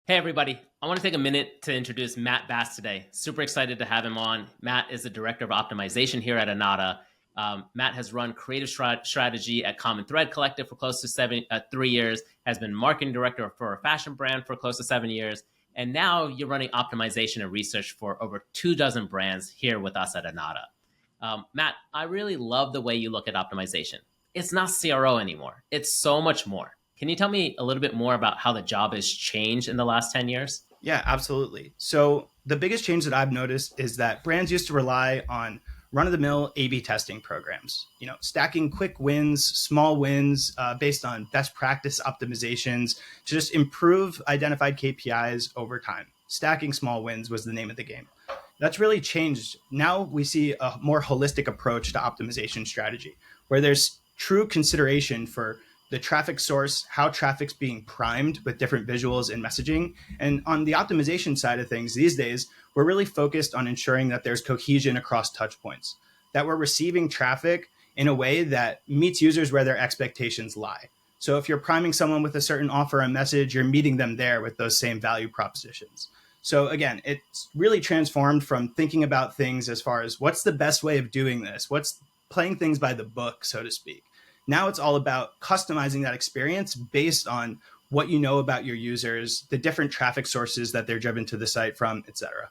Hey, everybody. I want to take a minute to introduce Matt Bass today. Super excited to have him on. Matt is the Director of Optimization here at Anatta. Matt has run creative strategy at Common Thread Collective for close to 3 years, has been marketing director for a fashion brand for close to 7 years, and now you're running optimization and research for over 24 brands here with us at Anatta. Matt, I really love the way you look at optimization. It's not CRO anymore. It's so much more. Can you tell me a little bit more about how the job has changed in the last 10 years? Yeah, absolutely. So the biggest change that I've noticed is that brands used to rely on run-of-the-mill A/B testing programs. Stacking quick wins, small wins based on best practice optimizations to just improve identified KPIs over time. Stacking small wins was the name of the game. That's really changed. Now we see a more holistic approach to optimization strategy, where there's true consideration for the traffic source, how traffic's being primed with different visuals and messaging. And on the optimization side of things these days, we're really focused on ensuring that there's cohesion across touch points, that we're receiving traffic in a way that meets users where their expectations lie. So if you're priming someone with a certain offer and message, you're meeting them there with those same value propositions. So again, it's really transformed from thinking about things as far as what's the best way of doing this, what's playing things by the book, so to speak. Now it's all about customizing that experience based on what you know about your users, the different traffic sources that they're driven to the site from, et cetera.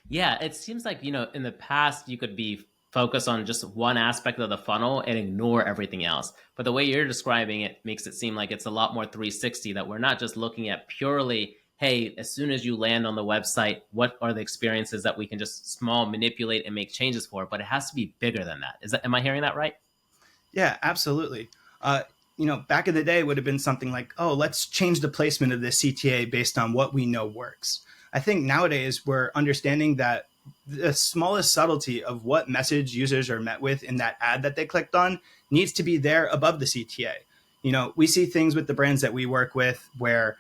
Yeah, it seems like, in the past, you could be focused on just one aspect of the funnel and ignore everything else. But the way you're describing it makes it seem like it's a lot more 360, that we're not just looking at purely, hey, as soon as you land on the website, what are the experiences that we can just small manipulate and make changes for? But it has to be bigger than that. Am I hearing that right? Yeah, absolutely. Back in the day, it would have been something like, oh, let's change the placement of this CTA based on what we know works. I think nowadays we're understanding that the smallest subtlety of what message users are met with in that ad that they clicked on needs to be there above the CTA. We see things with the brands that we work with where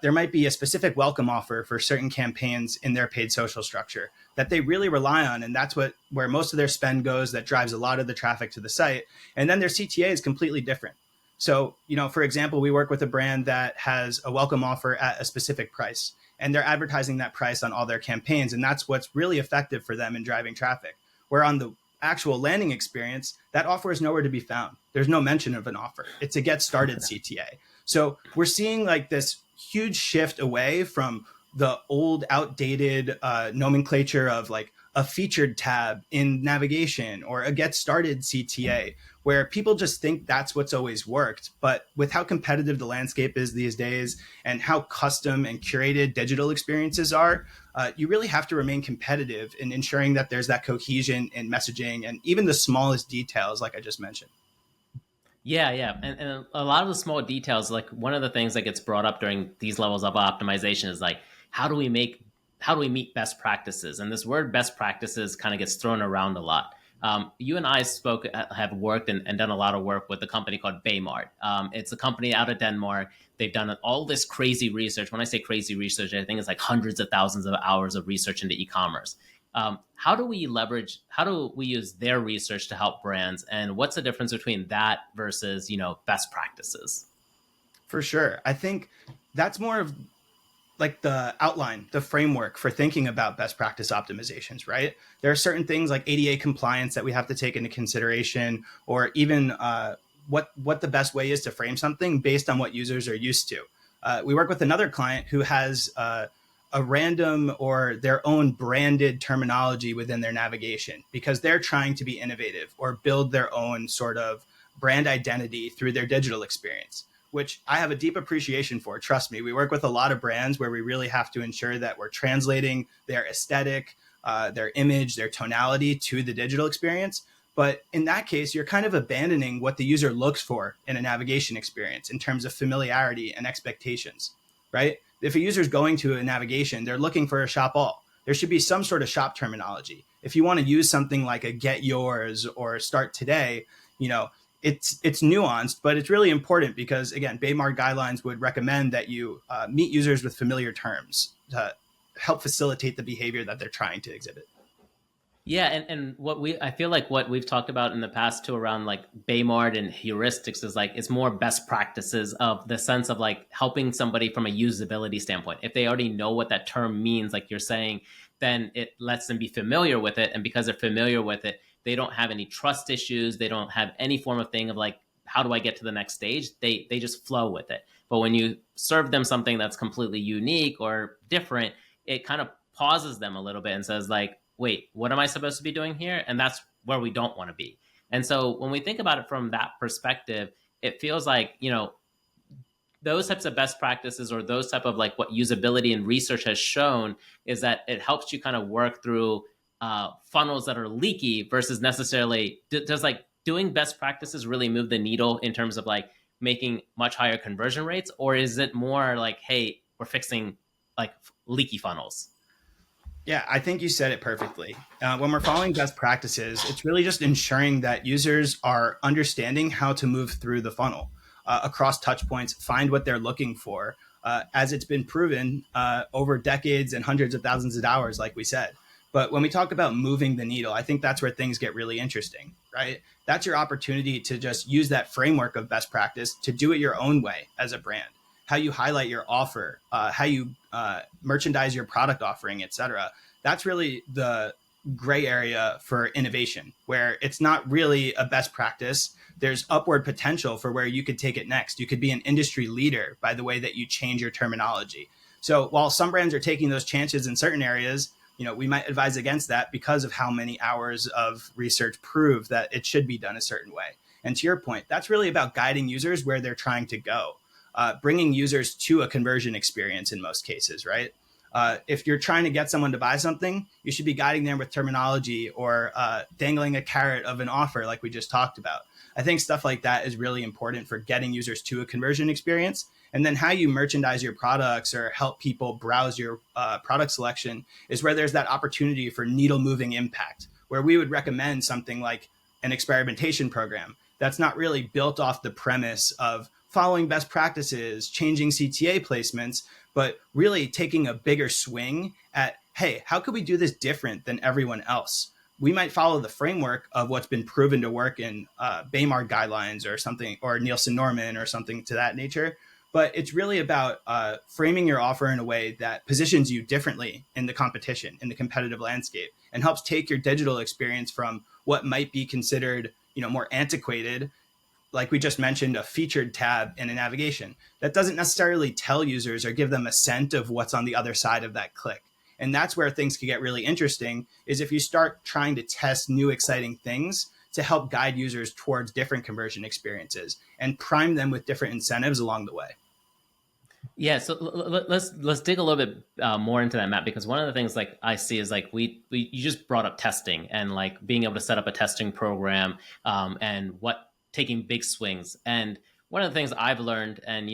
there might be a specific welcome offer for certain campaigns in their paid social structure that they really rely on. And that's where most of their spend goes. That drives a lot of the traffic to the site. And then their CTA is completely different. So, for example, we work with a brand that has a welcome offer at a specific price, and they're advertising that price on all their campaigns. And that's what's really effective for them in driving traffic. Where on the actual landing experience, that offer is nowhere to be found. There's no mention of an offer. It's a get started CTA. So we're seeing like this huge shift away from the old outdated nomenclature of like a featured tab in navigation or a get started CTA, where people just think that's what's always worked. But with how competitive the landscape is these days and how custom and curated digital experiences are, you really have to remain competitive in ensuring that there's that cohesion in messaging and even the smallest details, like I just mentioned. Yeah. And a lot of the small details, like one of the things that gets brought up during these levels of optimization is like, how do we meet best practices? And this word best practices kind of gets thrown around a lot. You and I have worked and done a lot of work with a company called Baymard. It's a company out of Denmark. They've done all this crazy research. When I say crazy research, I think it's like hundreds of thousands of hours of research into e-commerce. How do we use their research to help brands? And what's the difference between that versus, best practices? For sure. I think that's more of like the outline, the framework for thinking about best practice optimizations, right? There are certain things like ADA compliance that we have to take into consideration, or even what the best way is to frame something based on what users are used to. We work with another client who has a random or their own branded terminology within their navigation because they're trying to be innovative or build their own sort of brand identity through their digital experience, which I have a deep appreciation for. Trust me, we work with a lot of brands where we really have to ensure that we're translating their aesthetic, their image, their tonality to the digital experience. But in that case, you're kind of abandoning what the user looks for in a navigation experience in terms of familiarity and expectations, right? If a user is going to a navigation, they're looking for a shop all. There should be some sort of shop terminology. If you want to use something like a get yours or start today, it's nuanced, but it's really important because, again, Baymard guidelines would recommend that you meet users with familiar terms to help facilitate the behavior that they're trying to exhibit. Yeah, and I feel like what we've talked about in the past too around like Baymard and heuristics is like it's more best practices of the sense of like helping somebody from a usability standpoint. If they already know what that term means, like you're saying, then it lets them be familiar with it. And because they're familiar with it, they don't have any trust issues. They don't have any form of thing of like, how do I get to the next stage? They just flow with it. But when you serve them something that's completely unique or different, it kind of pauses them a little bit and says like, wait, what am I supposed to be doing here? And that's where we don't want to be. And so when we think about it from that perspective, it feels like, those types of best practices or those type of like what usability and research has shown is that it helps you kind of work through funnels that are leaky versus necessarily does like doing best practices really move the needle in terms of like making much higher conversion rates, or is it more like, hey, we're fixing like leaky funnels? Yeah, I think you said it perfectly. When we're following best practices, it's really just ensuring that users are understanding how to move through the funnel across touch points, find what they're looking for, as it's been proven over decades and hundreds of thousands of hours, like we said. But when we talk about moving the needle, I think that's where things get really interesting, right? That's your opportunity to just use that framework of best practice to do it your own way as a brand. How you highlight your offer, how you merchandise your product offering, et cetera. That's really the gray area for innovation, where it's not really a best practice. There's upward potential for where you could take it next. You could be an industry leader by the way that you change your terminology. So while some brands are taking those chances in certain areas, we might advise against that because of how many hours of research prove that it should be done a certain way. And to your point, that's really about guiding users where they're trying to go, bringing users to a conversion experience in most cases, right? If you're trying to get someone to buy something, you should be guiding them with terminology or dangling a carrot of an offer like we just talked about. I think stuff like that is really important for getting users to a conversion experience. And then how you merchandise your products or help people browse your product selection is where there's that opportunity for needle moving impact, where we would recommend something like an experimentation program that's not really built off the premise of following best practices, changing CTA placements, but really taking a bigger swing at, hey, how could we do this different than everyone else? We might follow the framework of what's been proven to work in Baymard guidelines or something, or Nielsen Norman or something to that nature. But it's really about framing your offer in a way that positions you differently in the competition, in the competitive landscape, and helps take your digital experience from what might be considered, more antiquated, like we just mentioned, a featured tab in a navigation. That doesn't necessarily tell users or give them a scent of what's on the other side of that click. And that's where things can get really interesting, is if you start trying to test new exciting things to help guide users towards different conversion experiences and prime them with different incentives along the way. Yeah, so let's dig a little bit more into that, Matt, because one of the things like I see is like we you just brought up testing and like being able to set up a testing program, and what taking big swings. And one of the things I've learned, and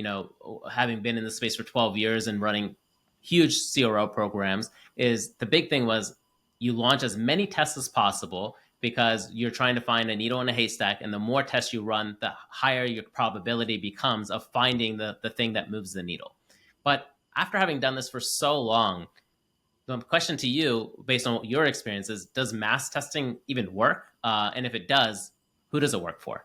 having been in the space for 12 years and running huge CRO programs, is the big thing was you launch as many tests as possible because you're trying to find a needle in a haystack, and the more tests you run, the higher your probability becomes of finding the thing that moves the needle. But after having done this for so long, the question to you, based on your experience, is does mass testing even work? And if it does, who does it work for?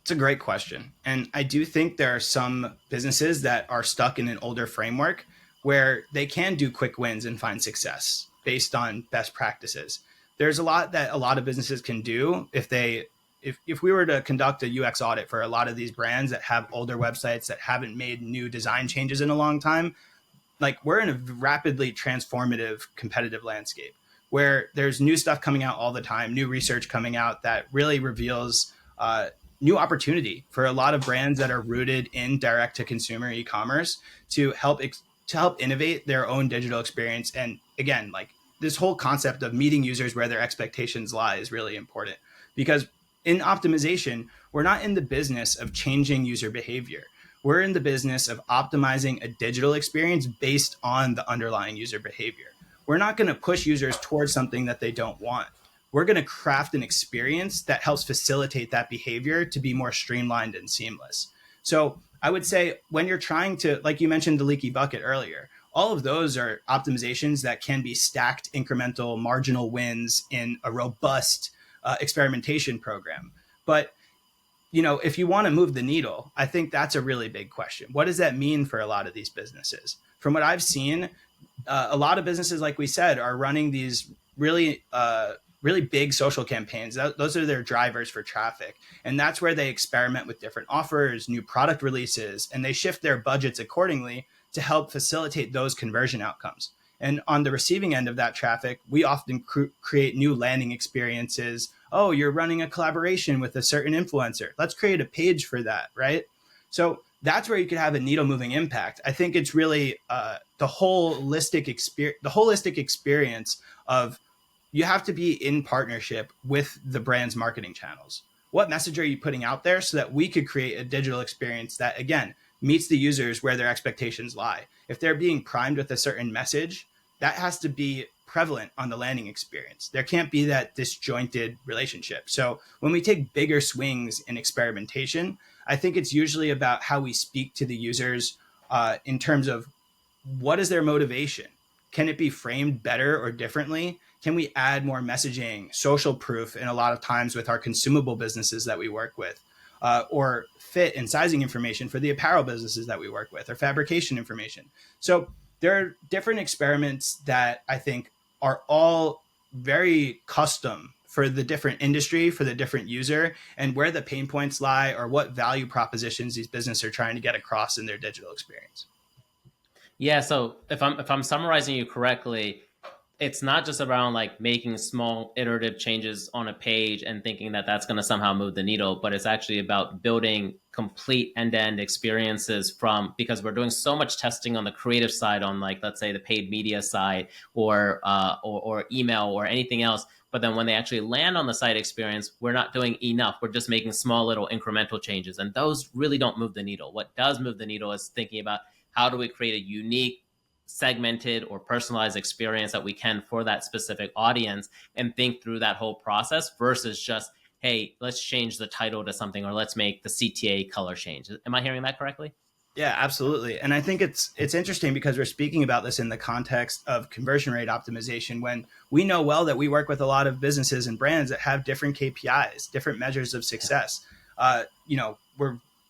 It's a great question. And I do think there are some businesses that are stuck in an older framework where they can do quick wins and find success based on best practices. There's a lot that a lot of businesses can do if we were to conduct a UX audit for a lot of these brands that have older websites that haven't made new design changes in a long time. Like, we're in a rapidly transformative competitive landscape where there's new stuff coming out all the time, new research coming out that really reveals new opportunity for a lot of brands that are rooted in direct to consumer e-commerce to help innovate their own digital experience. And again, like, this whole concept of meeting users where their expectations lie is really important, because in optimization, we're not in the business of changing user behavior. We're in the business of optimizing a digital experience based on the underlying user behavior. We're not going to push users towards something that they don't want. We're going to craft an experience that helps facilitate that behavior to be more streamlined and seamless. So I would say, when you're trying to, like you mentioned, the leaky bucket earlier, all of those are optimizations that can be stacked incremental marginal wins in a robust experimentation program. But if you want to move the needle, I think that's a really big question. What does that mean for a lot of these businesses? From what I've seen, a lot of businesses, like we said, are running these really big social campaigns. Those are their drivers for traffic. And that's where they experiment with different offers, new product releases, and they shift their budgets accordingly to help facilitate those conversion outcomes. And on the receiving end of that traffic, we often create new landing experiences. Oh, you're running a collaboration with a certain influencer. Let's create a page for that, right? So that's where you could have a needle moving impact. I think it's really the holistic experience of, you have to be in partnership with the brand's marketing channels. What message are you putting out there so that we could create a digital experience that, again, meets the users where their expectations lie? If they're being primed with a certain message, that has to be prevalent on the landing experience. There can't be that disjointed relationship. So when we take bigger swings in experimentation, I think it's usually about how we speak to the users in terms of, what is their motivation? Can it be framed better or differently? Can we add more messaging, social proof, and a lot of times with our consumable businesses that we work with, or fit and sizing information for the apparel businesses that we work with, or fabrication information? So there are different experiments that I think are all very custom for the different industry, for the different user, and where the pain points lie, or what value propositions these businesses are trying to get across in their digital experience. Yeah, so if I'm summarizing you correctly, it's not just around like making small iterative changes on a page and thinking that that's going to somehow move the needle, but it's actually about building complete end-to-end experiences because we're doing so much testing on the creative side, on like, let's say the paid media side, or email or anything else. But then when they actually land on the site experience, we're not doing enough. We're just making small little incremental changes, and those really don't move the needle. What does move the needle is thinking about, how do we create a unique, segmented or personalized experience that we can for that specific audience, and think through that whole process versus just, hey, let's change the title to something, or let's make the CTA color change. Am I hearing that correctly? Yeah, absolutely. And I think it's interesting because we're speaking about this in the context of conversion rate optimization, when we know well that we work with a lot of businesses and brands that have different KPIs, different measures of success.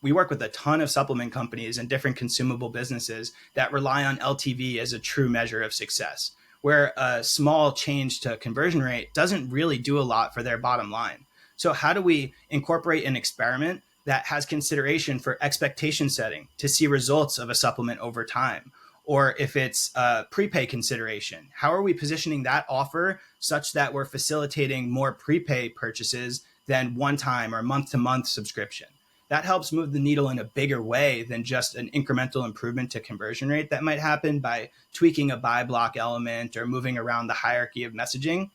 We work with a ton of supplement companies and different consumable businesses that rely on LTV as a true measure of success, where a small change to conversion rate doesn't really do a lot for their bottom line. So how do we incorporate an experiment that has consideration for expectation setting to see results of a supplement over time? Or if it's a prepay consideration, how are we positioning that offer such that we're facilitating more prepay purchases than one-time or month-to-month subscription? That helps move the needle in a bigger way than just an incremental improvement to conversion rate that might happen by tweaking a buy block element or moving around the hierarchy of messaging.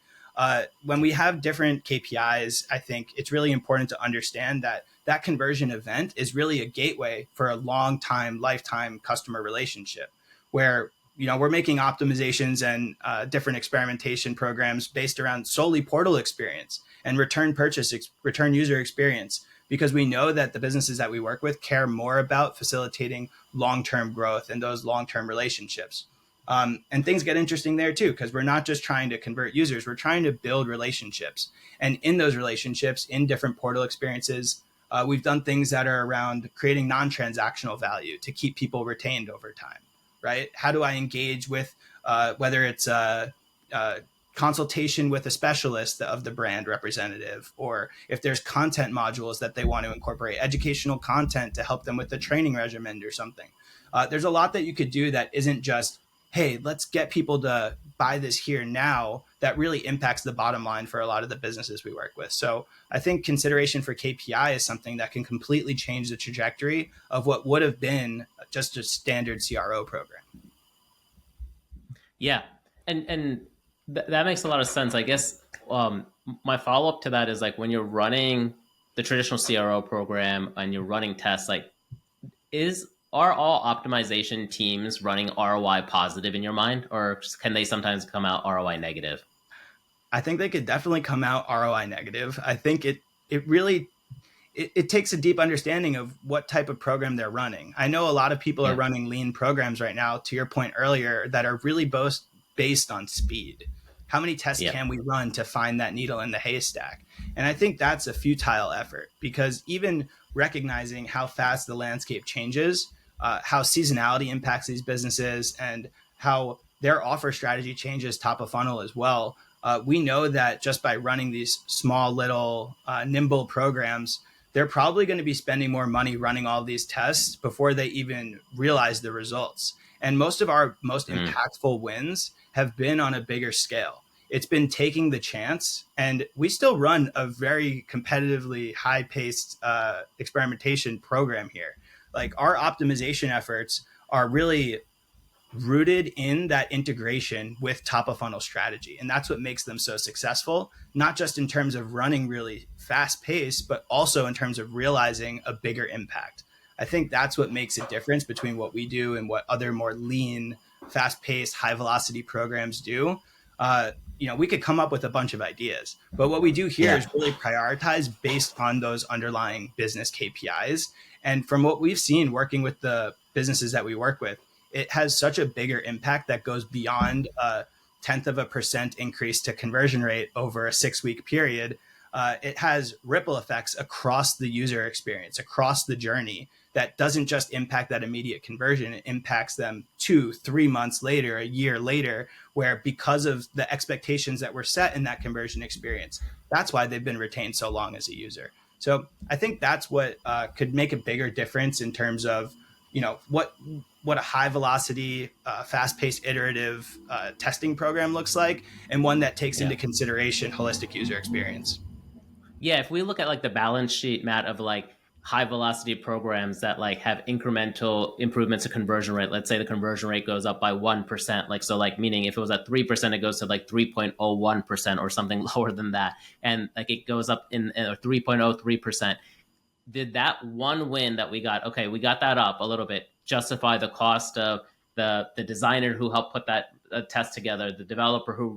When we have different KPIs, I think it's really important to understand that that conversion event is really a gateway for a long time, lifetime customer relationship, where we're making optimizations and different experimentation programs based around solely portal experience and return user experience, because we know that the businesses that we work with care more about facilitating long-term growth and those long-term relationships. And things get interesting there too, because we're not just trying to convert users, we're trying to build relationships. And in those relationships, in different portal experiences, we've done things that are around creating non-transactional value to keep people retained over time, right? How do I engage with, whether it's a consultation with a specialist of the brand representative, or if there's content modules that they want to incorporate, educational content to help them with the training regimen or something. There's a lot that you could do that isn't just, hey, let's get people to buy this here now, that really impacts the bottom line for a lot of the businesses we work with. So I think consideration for KPI is something that can completely change the trajectory of what would have been just a standard CRO program. Yeah. And that makes a lot of sense. I guess my follow-up to that is, like, when you're running the traditional CRO program and you're running tests, like, are all optimization teams running ROI positive in your mind, or can they sometimes come out ROI negative? I think they could definitely come out ROI negative. I think it it takes a deep understanding of what type of program they're running. I know a lot of people are Yeah. running lean programs right now, to your point earlier, that are really based on speed. How many tests Yeah. can we run to find that needle in the haystack? And I think that's a futile effort, because even recognizing how fast the landscape changes, how seasonality impacts these businesses, and how their offer strategy changes top of funnel as well. We know that just by running these small little nimble programs, they're probably going to be spending more money running all these tests before they even realize the results. And most of our most Mm. impactful wins have been on a bigger scale. It's been taking the chance, and we still run a very competitively high paced experimentation program here. Like, our optimization efforts are really rooted in that integration with top of funnel strategy. And that's what makes them so successful, not just in terms of running really fast pace, but also in terms of realizing a bigger impact. I think that's what makes a difference between what we do and what other more lean, fast paced, high velocity programs do. We could come up with a bunch of ideas, but what we do here Yeah. is really prioritize based on those underlying business KPIs. And from what we've seen working with the businesses that we work with, it has such a bigger impact that goes beyond a tenth of a percent increase to conversion rate over a 6-week period. It has ripple effects across the user experience, across the journey, that doesn't just impact that immediate conversion. It impacts them 2-3 months later, a year later, where because of the expectations that were set in that conversion experience, that's why they've been retained so long as a user. So I think that's what could make a bigger difference in terms of, what a high velocity, fast paced, iterative testing program looks like, and one that takes Yeah. into consideration holistic user experience. Yeah, if we look at like the balance sheet, Matt, of like high velocity programs that like have incremental improvements to conversion rate, let's say the conversion rate goes up by 1%, like, so like, meaning if it was at 3%, it goes to like 3.01% or something lower than that. And like it goes up in 3.03%. Did that one win that we got, okay, we got that up a little bit, justify the cost of the designer who helped put that test together, the developer who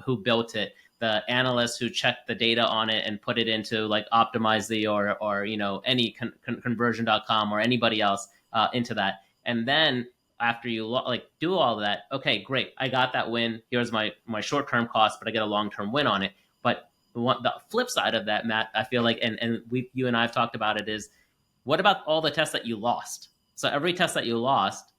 who built it, the analyst who checked the data on it and put it into like Optimizely or any conversion.com or anybody else into that. And then after you like do all of that, okay, great, I got that win. Here's my short-term cost, but I get a long-term win on it. But the flip side of that, Matt, I feel like, and you and I have talked about it, is what about all the tests that you lost? So every test that you lost,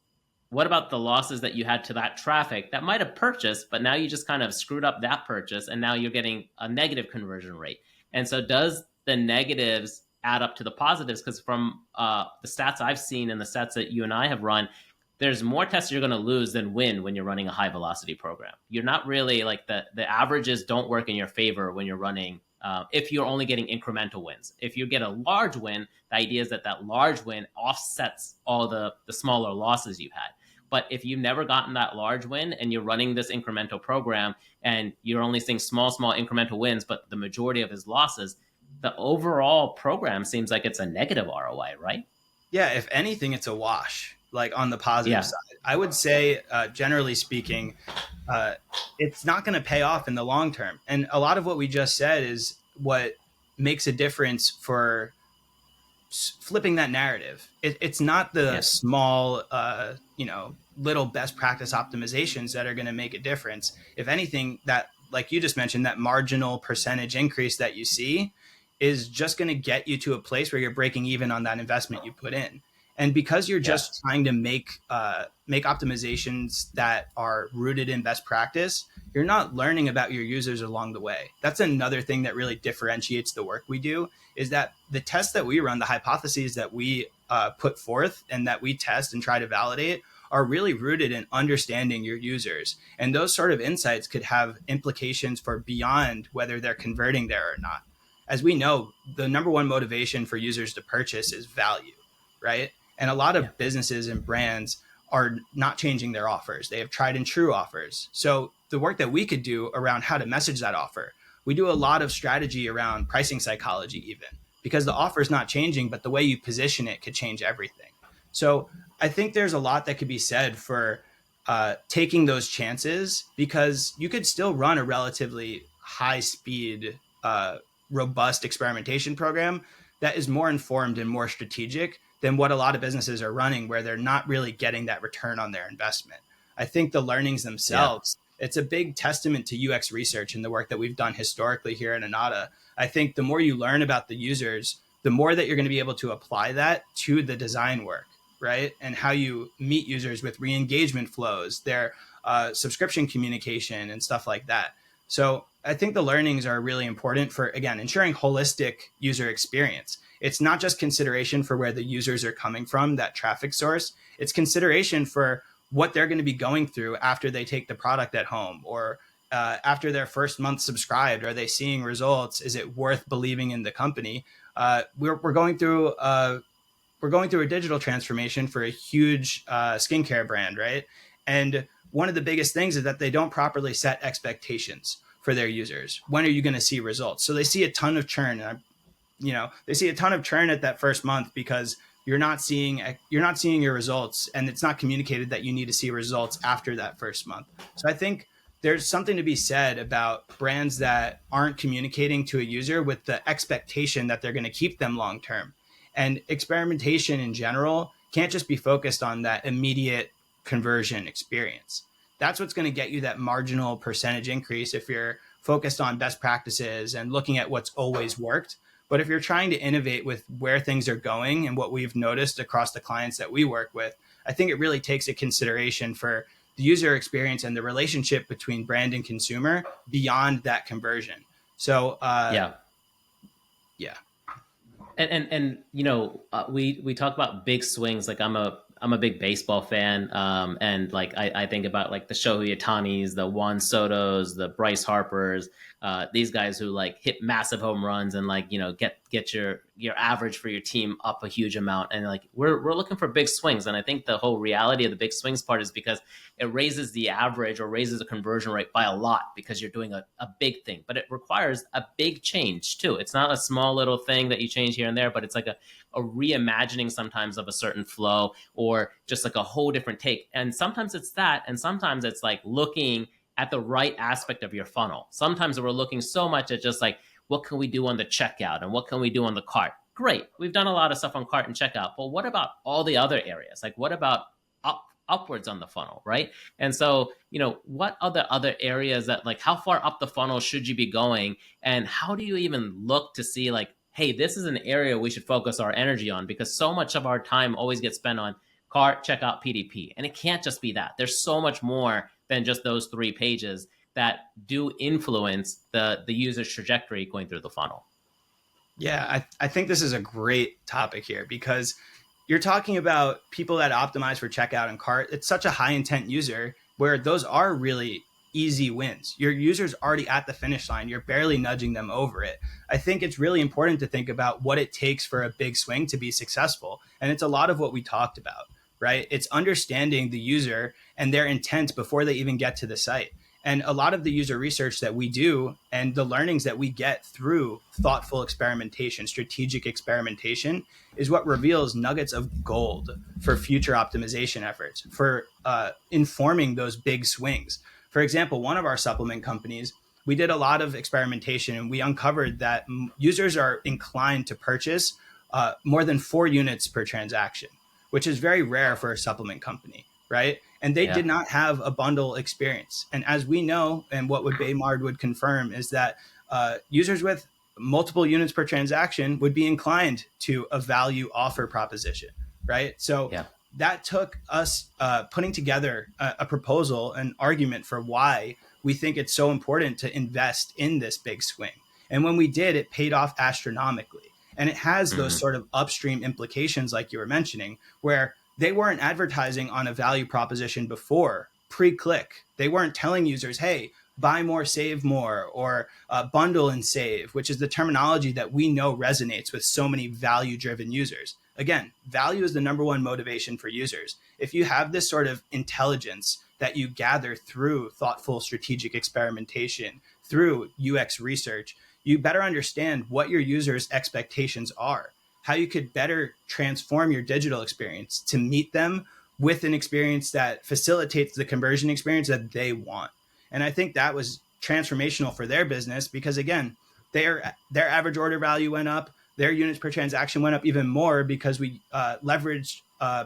what about the losses that you had to that traffic that might have purchased, but now you just kind of screwed up that purchase and now you're getting a negative conversion rate? And so does the negatives add up to the positives? Because from the stats I've seen and the stats that you and I have run, there's more tests you're going to lose than win when you're running a high velocity program. You're not really like the averages don't work in your favor when you're running. If you're only getting incremental wins. If you get a large win, the idea is that large win offsets all the smaller losses you've had. But if you've never gotten that large win and you're running this incremental program and you're only seeing small incremental wins, but the majority of his losses, the overall program seems like it's a negative ROI, right? Yeah, if anything, it's a wash, like on the positive Yeah. side. I would say, generally speaking, uh, it's not going to pay off in the long term. And a lot of what we just said is what makes a difference for flipping that narrative. It's not the Yeah. small, little best practice optimizations that are going to make a difference. If anything, that, like you just mentioned, that marginal percentage increase that you see is just going to get you to a place where you're breaking even on that investment you put in. And because you're Yeah. just trying to make optimizations that are rooted in best practice, you're not learning about your users along the way. That's another thing that really differentiates the work we do, is that the tests that we run, the hypotheses that we put forth and that we test and try to validate, are really rooted in understanding your users. And those sort of insights could have implications for beyond whether they're converting there or not. As we know, the number one motivation for users to purchase is value, right? And a lot Yeah. of businesses and brands are not changing their offers. They have tried and true offers. So the work that we could do around how to message that offer, we do a lot of strategy around pricing psychology, even because the offer is not changing, but the way you position it could change everything. So I think there's a lot that could be said for taking those chances, because you could still run a relatively high speed, robust experimentation program that is more informed and more strategic than what a lot of businesses are running, where they're not really getting that return on their investment. I think the learnings Yeah. themselves, it's a big testament to UX research and the work that we've done historically here at Anatta. I think the more you learn about the users, the more that you're going to be able to apply that to the design work, right? And how you meet users with re-engagement flows, their subscription communication and stuff like that. So I think the learnings are really important for, again, ensuring holistic user experience. It's not just consideration for where the users are coming from, that traffic source. It's consideration for what they're going to be going through after they take the product at home, or after their first month subscribed. Are they seeing results? Is it worth believing in the company? We're going through a digital transformation for a huge skincare brand, right? And one of the biggest things is that they don't properly set expectations for their users. When are you going to see results? So they see a ton of churn. They see a ton of churn at that first month because you're not seeing your results, and it's not communicated that you need to see results after that first month. So I think there's something to be said about brands that aren't communicating to a user with the expectation that they're going to keep them long term. And experimentation in general can't just be focused on that immediate conversion experience. That's what's going to get you that marginal percentage increase if you're focused on best practices and looking at what's always worked. But if you're trying to innovate with where things are going and what we've noticed across the clients that we work with, I think it really takes a consideration for the user experience and the relationship between brand and consumer beyond that conversion. So, Yeah. yeah. And we talk about big swings. Like I'm a big baseball fan, and like I think about like the Shohei Otanis, the Juan Sotos, the Bryce Harpers, these guys who like hit massive home runs and like get your average for your team up a huge amount. And like we're looking for big swings, and I think the whole reality of the big swings part is because it raises the average or raises the conversion rate by a lot because you're doing a big thing, but it requires a big change too. It's not a small little thing that you change here and there, but it's like a reimagining sometimes of a certain flow, or just like a whole different take. And sometimes it's that, and sometimes it's like looking at the right aspect of your funnel. Sometimes we're looking so much at just like, what can we do on the checkout and what can we do on the cart? Great, we've done a lot of stuff on cart and checkout, but what about all the other areas? Like what about upwards on the funnel, right? And so, what are the other areas that, like, how far up the funnel should you be going? And how do you even look to see like, hey, this is an area we should focus our energy on, because so much of our time always gets spent on cart, checkout, PDP. And it can't just be that. There's so much more than just those 3 pages that do influence the user's trajectory going through the funnel. Yeah, I think this is a great topic here, because you're talking about people that optimize for checkout and cart. It's such a high intent user where those are really easy wins. Your user's already at the finish line. You're barely nudging them over it. I think it's really important to think about what it takes for a big swing to be successful. And it's a lot of what we talked about, right? It's understanding the user and their intent before they even get to the site. And a lot of the user research that we do and the learnings that we get through thoughtful experimentation, strategic experimentation, is what reveals nuggets of gold for future optimization efforts, for informing those big swings. For example, one of our supplement companies, we did a lot of experimentation, and we uncovered that users are inclined to purchase more than 4 units per transaction, which is very rare for a supplement company, right? And they did not have a bundle experience. And as we know, and what Baymard would confirm, is that users with multiple units per transaction would be inclined to a value offer proposition, right? So that took us putting together a proposal, an argument for why we think it's so important to invest in this big swing. And when we did, it paid off astronomically. And it has those sort of upstream implications, like you were mentioning, where they weren't advertising on a value proposition before, pre-click. They weren't telling users, hey, buy more, save more, or bundle and save, which is the terminology that we know resonates with so many value-driven users. Again, value is the number one motivation for users. If you have this sort of intelligence that you gather through thoughtful strategic experimentation, through UX research, you better understand what your users' expectations are, how you could better transform your digital experience to meet them with an experience that facilitates the conversion experience that they want. And I think that was transformational for their business, because again, their average order value went up, their units per transaction went up even more because we leveraged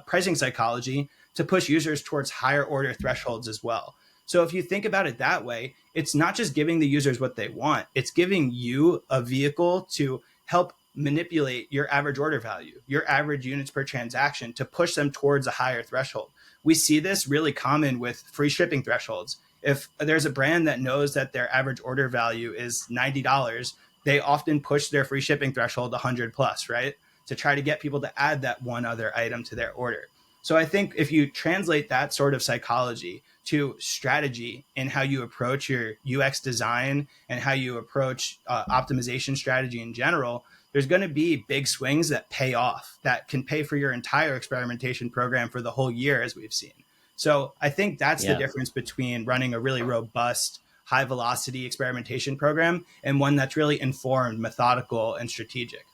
pricing psychology to push users towards higher order thresholds as well. So if you think about it that way, it's not just giving the users what they want, it's giving you a vehicle to help manipulate your average order value, your average units per transaction, to push them towards a higher threshold. We see this really common with free shipping thresholds. If there's a brand that knows that their average order value is $90, they often push their free shipping threshold 100 plus, right? To try to get people to add that one other item to their order. So I think if you translate that sort of psychology to strategy in how you approach your UX design and how you approach optimization strategy in general, there's going to be big swings that pay off, that can pay for your entire experimentation program for the whole year, as we've seen. So I think that's the difference between running a really robust, high velocity experimentation program and one that's really informed, methodical, and strategic.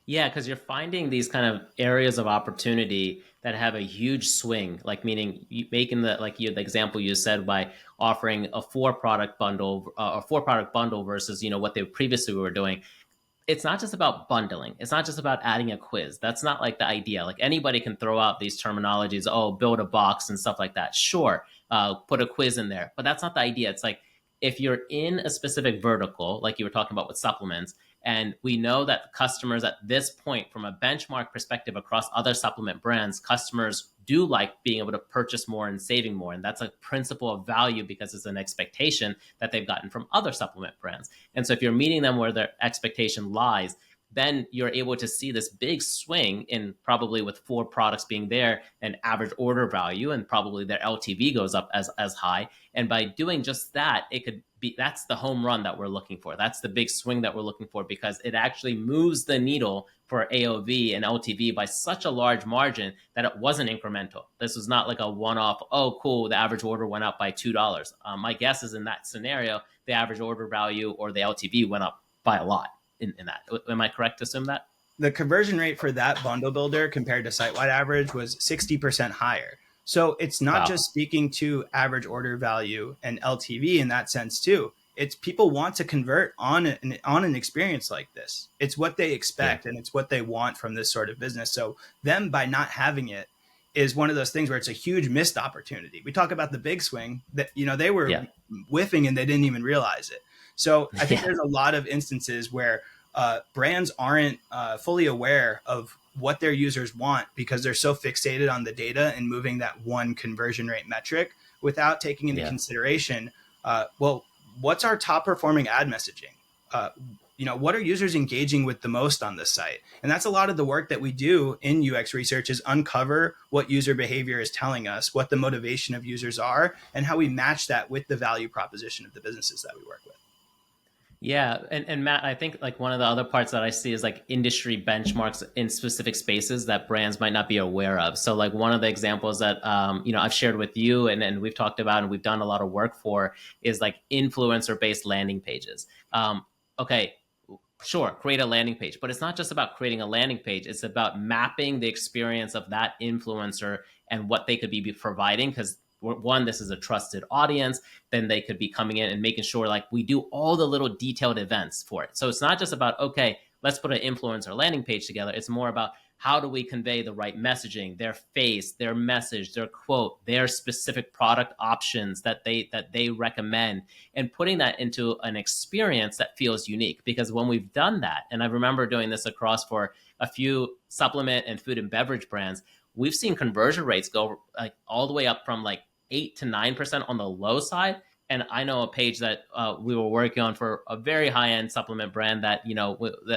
Yeah, because you're finding these kind of areas of opportunity that have a huge swing, like meaning you making the example you said by offering a four product bundle versus what they previously were doing. It's not just about bundling. It's not just about adding a quiz. That's not like the idea. Like anybody can throw out these terminologies, oh, build a box and stuff like that. Sure, put a quiz in there, but that's not the idea. It's like if you're in a specific vertical, like you were talking about with supplements, and we know that customers at this point, from a benchmark perspective across other supplement brands, customers do like being able to purchase more and saving more. And that's a principle of value because it's an expectation that they've gotten from other supplement brands. And so if you're meeting them where their expectation lies, then you're able to see this big swing in probably with 4 products being there and average order value, and probably their LTV goes up as high. And by doing just that, it could be, that's the home run that we're looking for. That's the big swing that we're looking for, because it actually moves the needle for AOV and LTV by such a large margin that it wasn't incremental. This was not like a one-off, oh, cool, the average order went up by $2. My guess is in that scenario, the average order value or the LTV went up by a lot in that. Am I correct to assume that? The conversion rate for that bundle builder compared to site-wide average was 60% higher. So it's not Wow. just speaking to average order value and LTV in that sense too. It's people want to convert on an experience like this. It's what they expect, Yeah. and it's what they want from this sort of business. So them by not having it is one of those things where it's a huge missed opportunity. We talk about the big swing that they were Yeah. whiffing and they didn't even realize it. So I think Yeah. there's a lot of instances where brands aren't fully aware of what their users want because they're so fixated on the data and moving that one conversion rate metric without taking into Yeah. consideration, well, what's our top performing ad messaging? What are users engaging with the most on this site? And that's a lot of the work that we do in UX research, is uncover what user behavior is telling us, what the motivation of users are, and how we match that with the value proposition of the businesses that we work with. Yeah, and Matt, I think like one of the other parts that I see is like industry benchmarks in specific spaces that brands might not be aware of. So like one of the examples that I've shared with you and we've talked about and we've done a lot of work for is like influencer based landing pages. Okay, sure, create a landing page, but it's not just about creating a landing page. It's about mapping the experience of that influencer and what they could be providing, because one, this is a trusted audience. Then they could be coming in and making sure like we do all the little detailed events for it. So it's not just about, okay, let's put an influencer landing page together. It's more about how do we convey the right messaging, their face, their message, their quote, their specific product options that they recommend, and putting that into an experience that feels unique. Because when we've done that, and I remember doing this across for a few supplement and food and beverage brands, we've seen conversion rates go like all the way up from like 8 to 9% on the low side. And I know a page that we were working on for a very high end supplement brand that,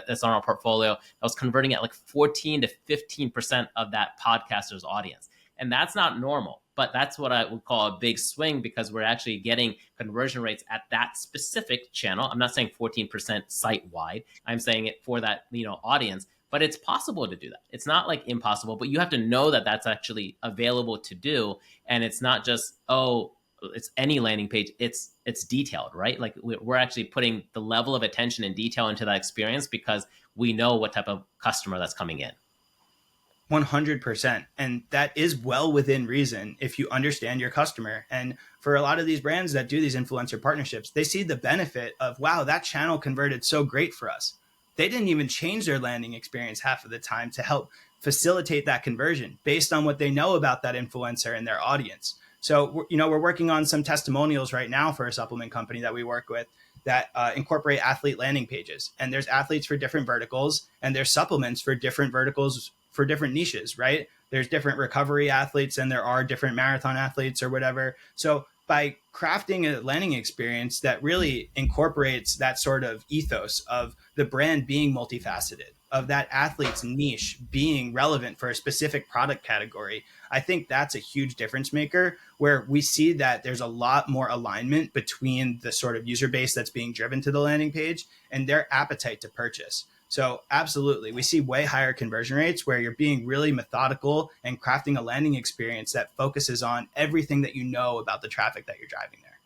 that's on our portfolio, that was converting at like 14 to 15% of that podcaster's audience. And that's not normal, but that's what I would call a big swing, because we're actually getting conversion rates at that specific channel. I'm not saying 14% site wide. I'm saying it for that, audience. But it's possible to do that. It's not like impossible, but you have to know that that's actually available to do. And it's not just, oh, it's any landing page. It's detailed, right? Like we're actually putting the level of attention and detail into that experience because we know what type of customer that's coming in. 100%. And that is well within reason if you understand your customer. And for a lot of these brands that do these influencer partnerships, they see the benefit of, wow, that channel converted so great for us. they didn't even change their landing experience half of the time to help facilitate that conversion based on what they know about that influencer and their audience. So, we're working on some testimonials right now for a supplement company that we work with that incorporate athlete landing pages. And there's athletes for different verticals, and there's supplements for different verticals for different niches, right? There's different recovery athletes and there are different marathon athletes or whatever. So by crafting a landing experience that really incorporates that sort of ethos of the brand being multifaceted, of that athlete's niche being relevant for a specific product category, I think that's a huge difference maker, where we see that there's a lot more alignment between the sort of user base that's being driven to the landing page and their appetite to purchase. So absolutely, we see way higher conversion rates where you're being really methodical and crafting a landing experience that focuses on everything that you know about the traffic that you're driving there.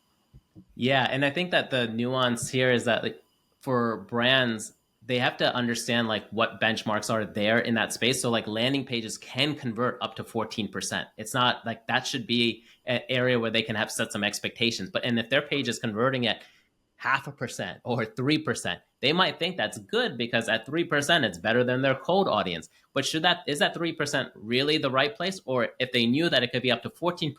Yeah, and I think that the nuance here is that, like, for brands, they have to understand like what benchmarks are there in that space. So like landing pages can convert up to 14%. It's not like that should be an area where they can have set some expectations. But and if their page is converting at 0.5% or 3%, they might think that's good because at 3%, it's better than their cold audience. But is that 3% really the right place? Or if they knew that it could be up to 14%,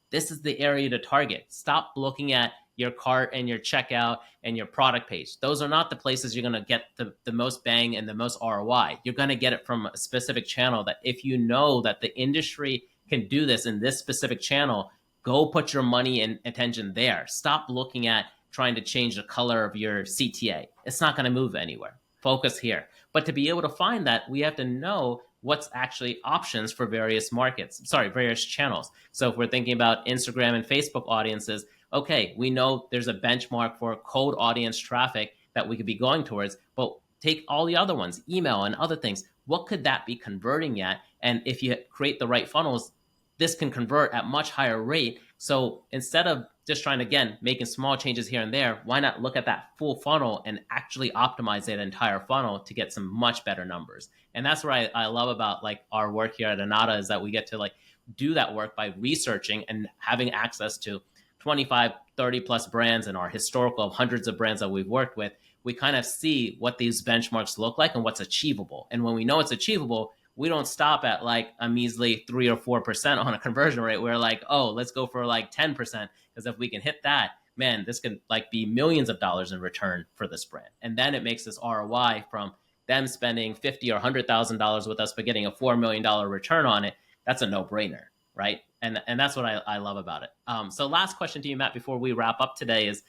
this is the area to target. Stop looking at your cart and your checkout and your product page. Those are not the places you're going to get the most bang and the most ROI. You're going to get it from a specific channel that if you know that the industry can do this in this specific channel, go put your money and attention there. Stop looking at trying to change the color of your CTA. It's not going to move anywhere. Focus here. But to be able to find that, we have to know what's actually options for various channels. So if we're thinking about Instagram and Facebook audiences, okay, we know there's a benchmark for cold audience traffic that we could be going towards, but take all the other ones, email and other things. What could that be converting at? And if you create the right funnels, this can convert at much higher rate. So instead of just trying to, again, making small changes here and there, why not look at that full funnel and actually optimize that entire funnel to get some much better numbers? And that's what I love about like our work here at Anatta, is that we get to like do that work by researching and having access to 25, 30 plus brands and our historical of hundreds of brands that we've worked with. We kind of see what these benchmarks look like and what's achievable. And when we know it's achievable, we don't stop at like a measly 3 or 4% on a conversion rate. We're like, oh, let's go for like 10%. Because if we can hit that, man, this can like be millions of dollars in return for this brand. And then it makes this ROI from them spending $50,000 or $100,000 with us, but getting a $4 million return on it. That's a no-brainer, right? And that's what I love about it. So last question to you, Matt, before we wrap up today is,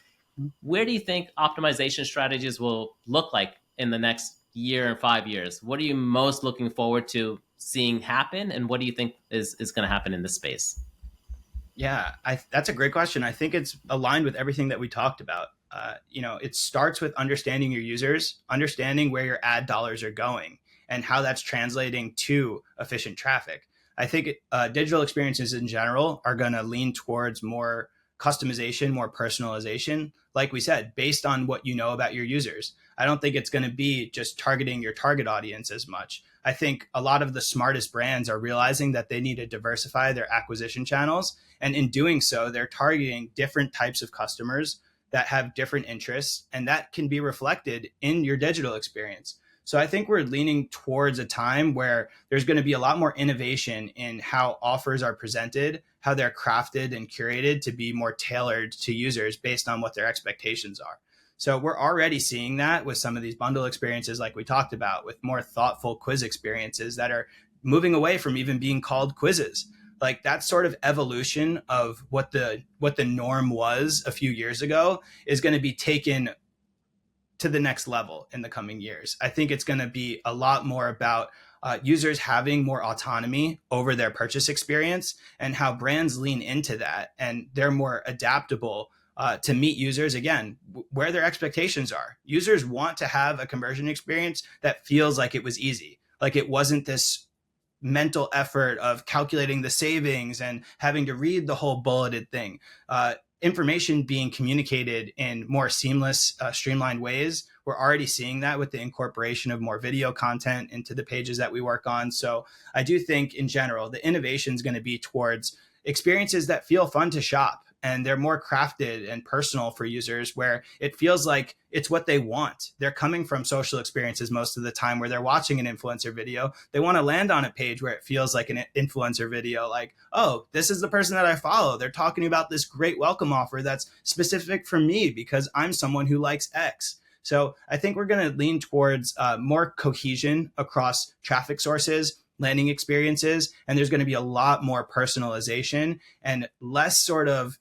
where do you think optimization strategies will look like in the next year and 5 years? What are you most looking forward to seeing happen? And what do you think is going to happen in this space? Yeah, that's a great question. I think it's aligned with everything that we talked about. It starts with understanding your users, understanding where your ad dollars are going and how that's translating to efficient traffic. I think digital experiences in general are going to lean towards more customization, more personalization, like we said, based on what you know about your users. I don't think it's going to be just targeting your target audience as much. I think a lot of the smartest brands are realizing that they need to diversify their acquisition channels. And in doing so, they're targeting different types of customers that have different interests, and that can be reflected in your digital experience. So I think we're leaning towards a time where there's going to be a lot more innovation in how offers are presented, how they're crafted and curated to be more tailored to users based on what their expectations are. So we're already seeing that with some of these bundle experiences like we talked about, with more thoughtful quiz experiences that are moving away from even being called quizzes. Like that sort of evolution of what the norm was a few years ago is going to be taken to the next level in the coming years. I think it's going to be a lot more about users having more autonomy over their purchase experience and how brands lean into that. And they're more adaptable to meet users, again, where their expectations are. Users want to have a conversion experience that feels like it was easy, like it wasn't this mental effort of calculating the savings and having to read the whole bulleted thing. Information being communicated in more seamless, streamlined ways. We're already seeing that with the incorporation of more video content into the pages that we work on. So I do think in general, the innovation is going to be towards experiences that feel fun to shop and they're more crafted and personal for users, where it feels like it's what they want. They're coming from social experiences most of the time where they're watching an influencer video. They want to land on a page where it feels like an influencer video, like, oh, this is the person that I follow. They're talking about this great welcome offer that's specific for me because I'm someone who likes X. So I think we're going to lean towards more cohesion across traffic sources, landing experiences, and there's going to be a lot more personalization and less sort of,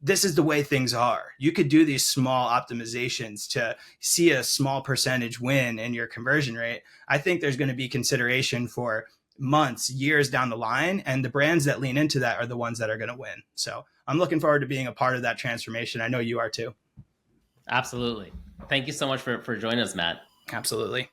this is the way things are. You could do these small optimizations to see a small percentage win in your conversion rate. I think there's going to be consideration for months, years down the line, and the brands that lean into that are the ones that are going to win. So I'm looking forward to being a part of that transformation. I know you are too. Absolutely. Thank you so much for joining us, Matt. Absolutely.